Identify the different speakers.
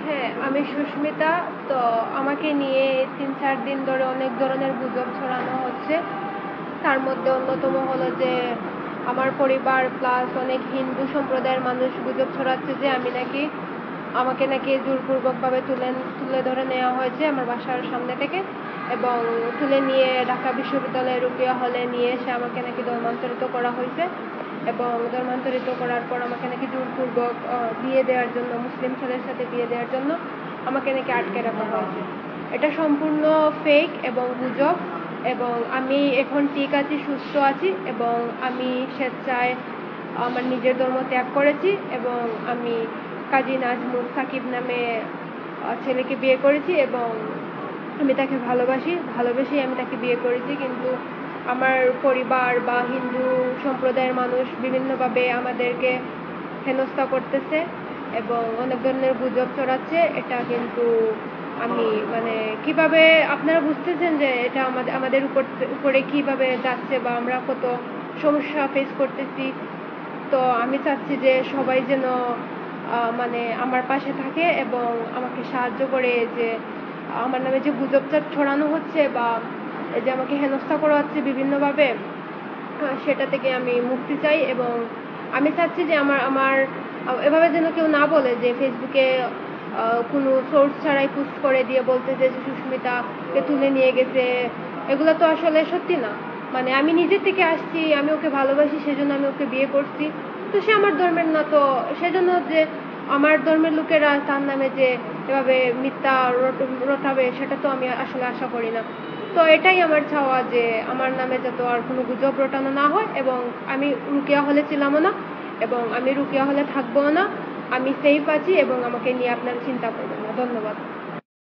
Speaker 1: হ্যাঁ, আমি সুস্মিতা। তো আমাকে নিয়ে ৩-৪ দিন ধরে অনেক ধরনের গুজব ছড়ানো হচ্ছে। তার মধ্যে অন্যতম হলো যে আমার পরিবার প্লাস অনেক হিন্দু সম্প্রদায়ের মানুষ গুজব ছড়াচ্ছে যে আমাকে নাকি জোরপূর্বকভাবে তুলে ধরে নেওয়া হয়েছে আমার বাসার সামনে থেকে, এবং তুলে নিয়ে ঢাকা বিশ্ববিদ্যালয়ের রুকিয়া হলে নিয়ে এসে আমাকে নাকি ধর্মান্তরিত করা হয়েছে, এবং ধর্মান্তরিত করার পর আমাকে নাকি জোরপূর্বক বিয়ে দেওয়ার জন্য, মুসলিম ছেলের সাথে বিয়ে দেওয়ার জন্য আমাকে নাকি আটকে রাখা হয়েছে। এটা সম্পূর্ণ ফেক এবং গুজব, এবং আমি এখন ঠিক আছি, সুস্থ আছি, এবং আমি স্বেচ্ছায় আমার নিজের ধর্ম ত্যাগ করেছি, এবং আমি কাজী নাজমুল সাকিব নামে ছেলেকে বিয়ে করেছি, এবং আমি তাকে ভালোবেসেই আমি তাকে বিয়ে করেছি। কিন্তু আমার পরিবার বা হিন্দু সম্প্রদায়ের মানুষ বিভিন্নভাবে আমাদেরকে হেনস্থা করতেছে এবং অনেক ধরনের গুজব ছড়াচ্ছে। এটা কিন্তু আমি কিভাবে আপনারা বুঝতেছেন যে এটা আমাদের উপরে কিভাবে যাচ্ছে বা আমরা কত সমস্যা ফেস করতেছি। তো আমি চাচ্ছি যে সবাই যেন আমার পাশে থাকে এবং আমাকে সাহায্য করে, যে আমার নামে যে গুজবটা ছড়ানো হচ্ছে বা যে আমাকে হেনস্থা করা হচ্ছে বিভিন্নভাবে, সেটা থেকে আমি মুক্তি চাই। এবং আমি চাচ্ছি যে আমার এভাবে যেন কেউ না বলে যে ফেসবুকে কোনো সোর্স ছাড়াই পোস্ট করে দিয়ে বলতে যে সুস্মিতাকে তুলে নিয়ে গেছে। এগুলো তো আসলে সত্যি না। আমি নিজে থেকে আসছি, আমি ওকে ভালোবাসি, সেজন্য আমি ওকে বিয়ে করছি। তো সে আমার ধর্মের না, তো সেজন্য যে আমার ধর্মের লোকেরা তার নামে যে এভাবে মিথ্যা রটাবে, সেটা তো আমি আসলে আশা করি না। তো এটাই আমার চাওয়া যে আমার নামে যাতে আর কোনো গুজব রটানো না হয়, এবং আমি রুকিয়া হলে ছিলামও না, এবং আমি রুকিয়া হলে থাকবো না। আমি সেফ আছি এবং আমাকে নিয়ে আপনারা চিন্তা করবেন না। ধন্যবাদ।